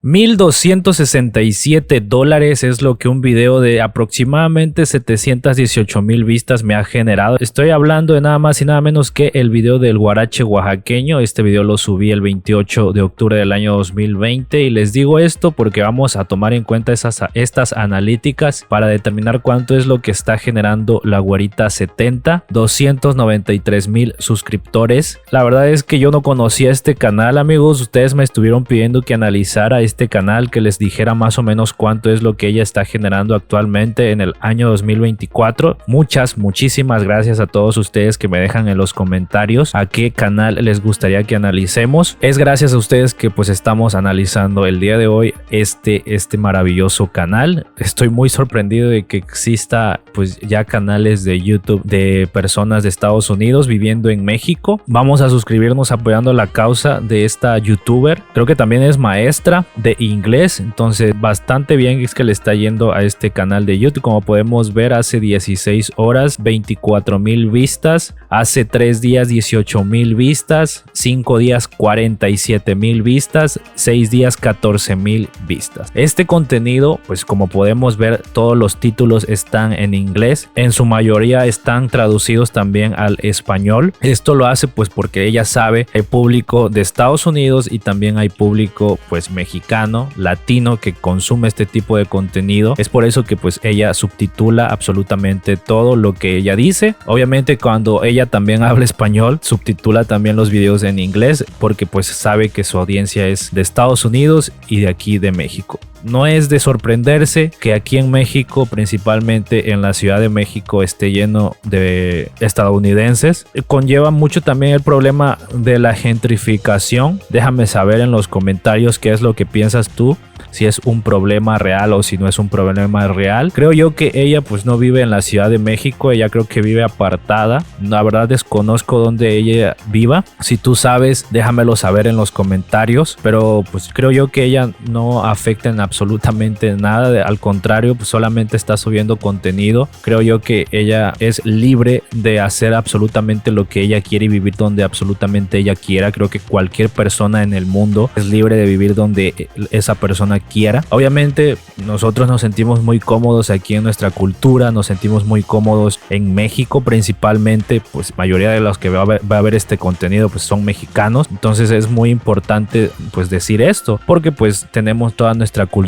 $1,267 es lo que un video de aproximadamente 718,000 vistas me ha generado. Estoy hablando de nada más y nada menos que el video del guarache oaxaqueño. Este video lo subí el 28 de octubre del año 2020 y les digo esto porque vamos a tomar en cuenta estas analíticas para determinar cuánto es lo que está generando la güerita 70. 293,000 suscriptores. La verdad es que yo no conocía este canal, amigos. Ustedes me estuvieron pidiendo que analizara este canal, que les dijera más o menos cuánto es lo que ella está generando actualmente en el año 2024. Muchísimas gracias a todos ustedes que me dejan en los comentarios a qué canal les gustaría que analicemos. Es gracias a ustedes que pues estamos analizando el día de hoy este maravilloso canal. Estoy muy sorprendido de que exista pues ya canales de YouTube de personas de Estados Unidos viviendo en México. Vamos a suscribirnos apoyando la causa de esta youtuber. Creo que también es maestra de inglés, entonces bastante bien es que le está yendo a este canal de YouTube. Como podemos ver, hace 16 horas 24,000 vistas, hace 3 días 18,000 vistas, 5 días 47,000 vistas, 6 días 14,000 vistas. Este contenido, pues como podemos ver, todos los títulos están en inglés, en su mayoría están traducidos también al español. Esto lo hace pues porque ella sabe el público de Estados Unidos y también hay público pues mexicano, latino, que consume este tipo de contenido. Es por eso que pues ella subtitula absolutamente todo lo que ella dice. Obviamente cuando ella también habla español, subtitula también los videos en inglés porque pues sabe que su audiencia es de Estados Unidos y de aquí de México. No es de sorprenderse que aquí en México, principalmente en la Ciudad de México, esté lleno de estadounidenses. Conlleva mucho también el problema de la gentrificación. Déjame saber en los comentarios qué es lo que piensas tú, si es un problema real o si no es un problema real. Creo yo que ella pues no vive en la Ciudad de México, ella creo que vive apartada. La verdad desconozco dónde ella viva. Si tú sabes, déjamelo saber en los comentarios, pero pues creo yo que ella no afecta en absolutamente nada, al contrario, pues solamente está subiendo contenido. Creo yo que ella es libre de hacer absolutamente lo que ella quiere y vivir donde absolutamente ella quiera. Creo que cualquier persona en el mundo es libre de vivir donde esa persona quiera. Obviamente nosotros nos sentimos muy cómodos aquí en nuestra cultura, nos sentimos muy cómodos en México principalmente, pues mayoría de los que va a ver este contenido pues son mexicanos, entonces es muy importante pues decir esto porque pues tenemos toda nuestra cultura,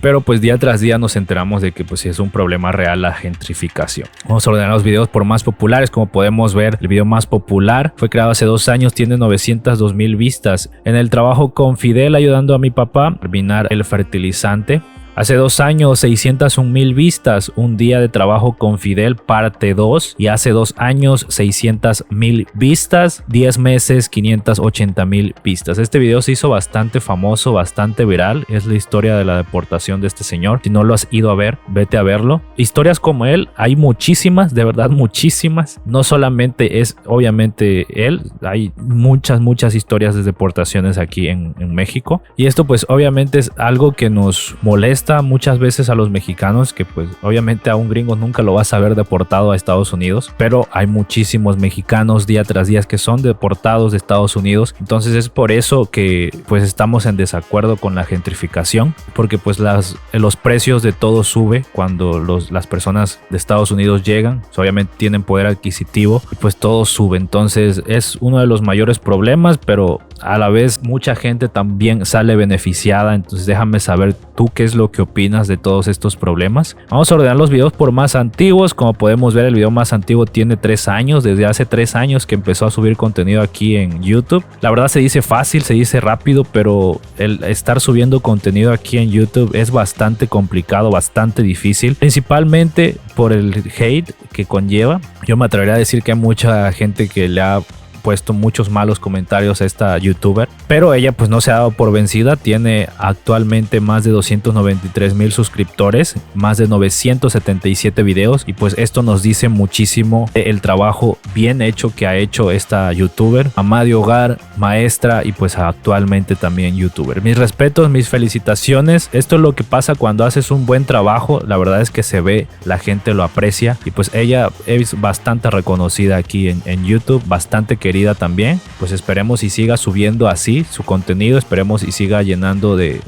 pero pues día tras día nos enteramos de que pues es un problema real la gentrificación. Vamos a ordenar los videos por más populares. Como podemos ver, el video más popular fue creado hace 2 años, tiene 902,000 vistas. En el trabajo con Fidel ayudando a mi papá a terminar el fertilizante. Hace 2 años 601,000 vistas, un día de trabajo con Fidel parte 2, y hace 2 años 600,000 vistas, 10 meses 580,000 vistas. Este video se hizo bastante famoso, bastante viral, es la historia de la deportación de este señor. Si no lo has ido a ver, vete a verlo. Historias como él hay muchísimas, de verdad muchísimas. No solamente es obviamente él, hay muchas historias de deportaciones aquí en México, y esto pues obviamente es algo que nos molesta muchas veces a los mexicanos, que pues obviamente a un gringo nunca lo vas a ver deportado a Estados Unidos, pero hay muchísimos mexicanos día tras día que son deportados de Estados Unidos. Entonces es por eso que pues estamos en desacuerdo con la gentrificación, porque pues los precios de todo sube cuando las personas de Estados Unidos llegan, pues, obviamente tienen poder adquisitivo y pues todo sube. Entonces es uno de los mayores problemas, pero a la vez mucha gente también sale beneficiada. Entonces déjame saber tú qué es lo que opinas de todos estos problemas. Vamos a ordenar los videos por más antiguos. Como podemos ver, el video más antiguo tiene 3 años, desde hace 3 años que empezó a subir contenido aquí en YouTube. La verdad se dice fácil, se dice rápido, pero el estar subiendo contenido aquí en YouTube es bastante complicado, bastante difícil, principalmente por el hate que conlleva. Yo me atrevería a decir que hay mucha gente que le ha puesto muchos malos comentarios a esta youtuber, pero ella pues no se ha dado por vencida. Tiene actualmente más de 293,000 suscriptores, más de 977 videos, y pues esto nos dice muchísimo del trabajo bien hecho que ha hecho esta youtuber, ama de hogar, maestra y pues actualmente también youtuber. Mis respetos, mis felicitaciones. Esto es lo que pasa cuando haces un buen trabajo. La verdad es que se ve, la gente lo aprecia, y pues ella es bastante reconocida aquí en YouTube, bastante querida querida también. Pues esperemos y siga subiendo así su contenido, esperemos y siga llenando de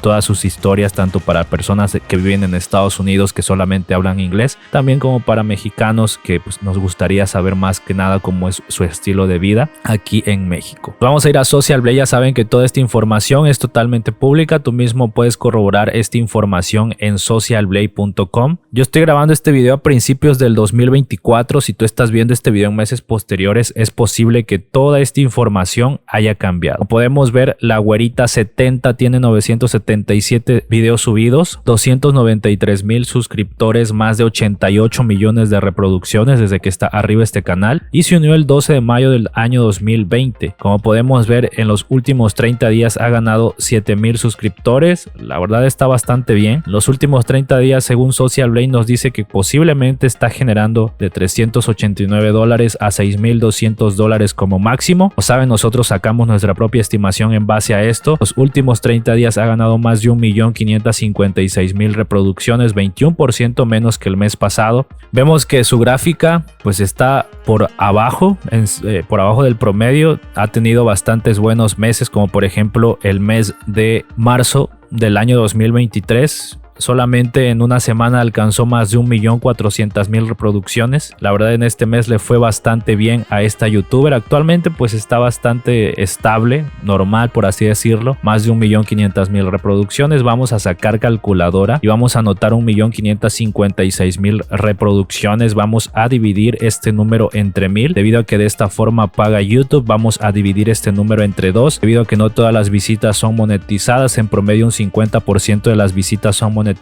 todas sus historias, tanto para personas que viven en Estados Unidos que solamente hablan inglés, también como para mexicanos que pues nos gustaría saber más que nada cómo es su estilo de vida aquí en México. Vamos a ir a Social Blade. Ya saben que toda esta información es totalmente pública, tú mismo puedes corroborar esta información en socialblade.com. Yo estoy grabando este video a principios del 2024, si tú estás viendo este video en meses posteriores es posible que toda esta información haya cambiado. Como podemos ver, la güerita 70 tiene 977 videos subidos, 293,000 suscriptores, más de 88 millones de reproducciones desde que está arriba este canal, y se unió el 12 de mayo del año 2020. Como podemos ver, en los últimos 30 días ha ganado 7,000 suscriptores. La verdad está bastante bien. Los últimos 30 días, según Social Blade, nos dice que posiblemente está generando de $389 a $6,200 como máximo. Como saben, nosotros sacamos nuestra propia estimación en base a esto. Los últimos 30 días ha ganado más de 1,556,000 reproducciones, 21% menos que el mes pasado. Vemos que su gráfica pues está por abajo del promedio. Ha tenido bastantes buenos meses, como por ejemplo el mes de marzo del año 2023. Solamente en una semana alcanzó más de 1,400,000 reproducciones. La verdad, en este mes le fue bastante bien a esta youtuber. Actualmente pues está bastante estable, normal por así decirlo. Más de 1,500,000 reproducciones. Vamos a sacar calculadora y vamos a anotar 1,556,000 reproducciones. Vamos a dividir este número entre 1000. Debido a que de esta forma paga YouTube, vamos a dividir este número entre 2. Debido a que no todas las visitas son monetizadas, en promedio un 50% de las visitas son monetizadas,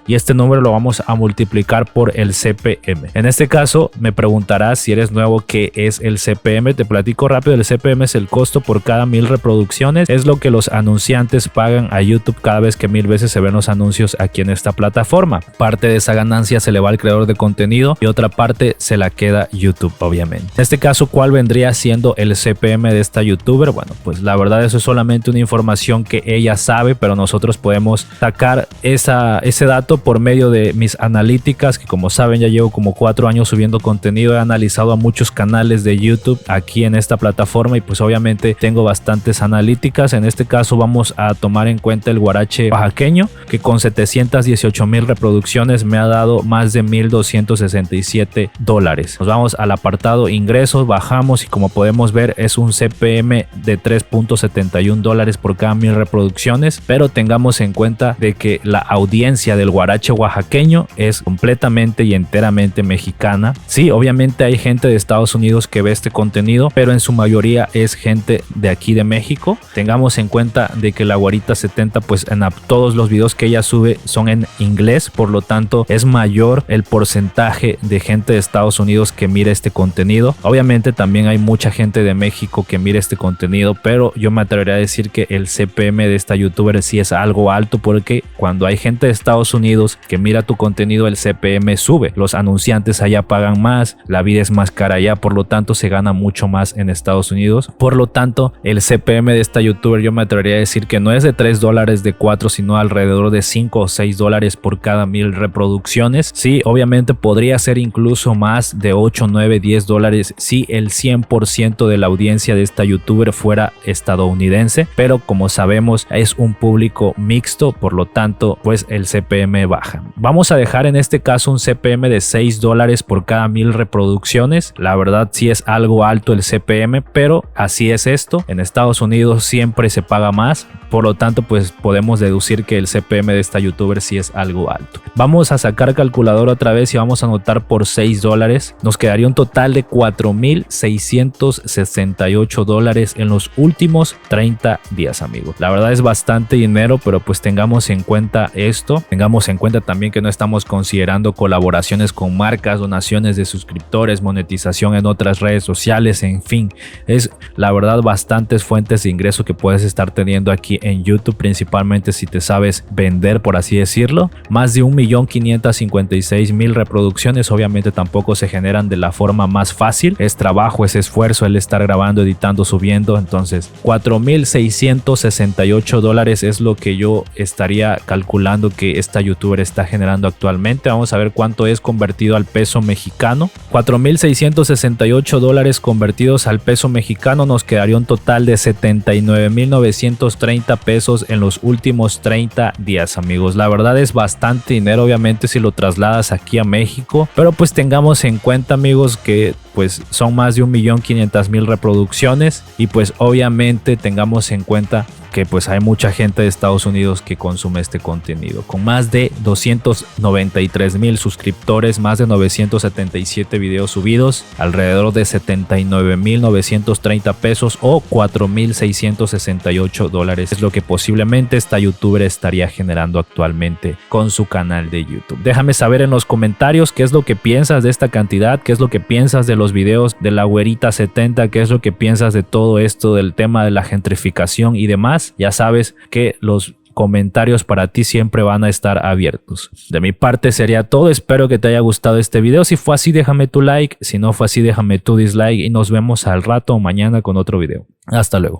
y este número lo vamos a multiplicar por el CPM. En este caso me preguntarás, si eres nuevo, ¿qué es el CPM? Te platico rápido. El CPM es el costo por cada 1000 reproducciones. Es lo que los anunciantes pagan a YouTube cada vez que 1000 veces se ven los anuncios aquí en esta plataforma. Parte de esa ganancia se le va al creador de contenido y otra parte se la queda YouTube, obviamente. En este caso, ¿cuál vendría siendo el CPM de esta youtuber? Bueno, pues la verdad eso es solamente una información que ella sabe, pero nosotros podemos sacar ese dato por medio de mis analíticas, que como saben ya llevo como 4 años subiendo contenido. He analizado a muchos canales de YouTube aquí en esta plataforma y pues obviamente tengo bastantes analíticas. En este caso vamos a tomar en cuenta el guarache oaxaqueño, que con 718,000 reproducciones me ha dado más de $1,267. Nos vamos al apartado ingresos, bajamos y como podemos ver es un CPM de $3.71 por cada 1000 reproducciones, pero tengamos en cuenta de que la audiencia del guarache oaxaqueño es completamente y enteramente mexicana. Sí, obviamente hay gente de Estados Unidos que ve este contenido, pero en su mayoría es gente de aquí de México. Tengamos en cuenta de que la güerita 70 pues en todos los videos que ella sube son en inglés, por lo tanto es mayor el porcentaje de gente de Estados Unidos que mira este contenido. Obviamente también hay mucha gente de México que mira este contenido, pero yo me atrevería a decir que el CPM de esta youtuber sí es algo alto, porque cuando hay gente de Estados Unidos que mira tu contenido, el CPM sube. Los anunciantes allá pagan más, la vida es más cara allá, por lo tanto se gana mucho más en Estados Unidos. Por lo tanto, el CPM de esta youtuber yo me atrevería a decir que no es de $3, de 4, sino alrededor de $5 o $6 por cada 1000 reproducciones. Sí, obviamente podría ser incluso más de $8, $9, $10 si el 100% de la audiencia de esta youtuber fuera estadounidense, pero como sabemos es un público mixto, por lo tanto pues el CPM baja. Vamos a dejar en este caso un CPM de $6 por cada 1000 reproducciones. La verdad sí es algo alto el CPM, pero así es esto. En Estados Unidos siempre se paga más, por lo tanto pues podemos deducir que el CPM de esta youtuber sí es algo alto. Vamos a sacar calculadora otra vez y vamos a anotar por $6. Nos quedaría un total de $4,668 en los últimos 30 días, amigos. La verdad es bastante dinero, pero pues tengamos en cuenta esto. Tengamos en cuenta también que no estamos considerando colaboraciones con marcas, donaciones de suscriptores, monetización en otras redes sociales, en fin. Es la verdad bastantes fuentes de ingreso que puedes estar teniendo aquí en YouTube, principalmente si te sabes vender, por así decirlo. Más de 1 1.556.000 reproducciones. Obviamente tampoco se generan de la forma más fácil, es trabajo, es esfuerzo el estar grabando, editando, subiendo. Entonces $4.668 es lo que yo estaría calculando que esta youtuber está generando actualmente. Vamos a ver cuánto es convertido al peso mexicano. $4.668 convertidos al peso mexicano nos quedaría un total de 79.930 pesos en los últimos 30 días, amigos. La verdad es bastante dinero, obviamente, si lo trasladas aquí a México, pero pues tengamos en cuenta, amigos, que pues son más de 1.500.000 reproducciones y pues obviamente tengamos en cuenta que pues hay mucha gente de Estados Unidos que consume este contenido. Con más de 293.000 suscriptores, más de 977 videos subidos, alrededor de 79.930 pesos o $4.668 es lo que posiblemente esta youtuber estaría generando actualmente con su canal de YouTube. Déjame saber en los comentarios qué es lo que piensas de esta cantidad, qué es lo que piensas de los videos de la güerita 70, qué es lo que piensas de todo esto del tema de la gentrificación y demás. Ya sabes que los comentarios para ti siempre van a estar abiertos. De mi parte sería todo. Espero que te haya gustado este video. Si fue así, déjame tu like. Si no fue así, déjame tu dislike y nos vemos al rato o mañana con otro video. Hasta luego.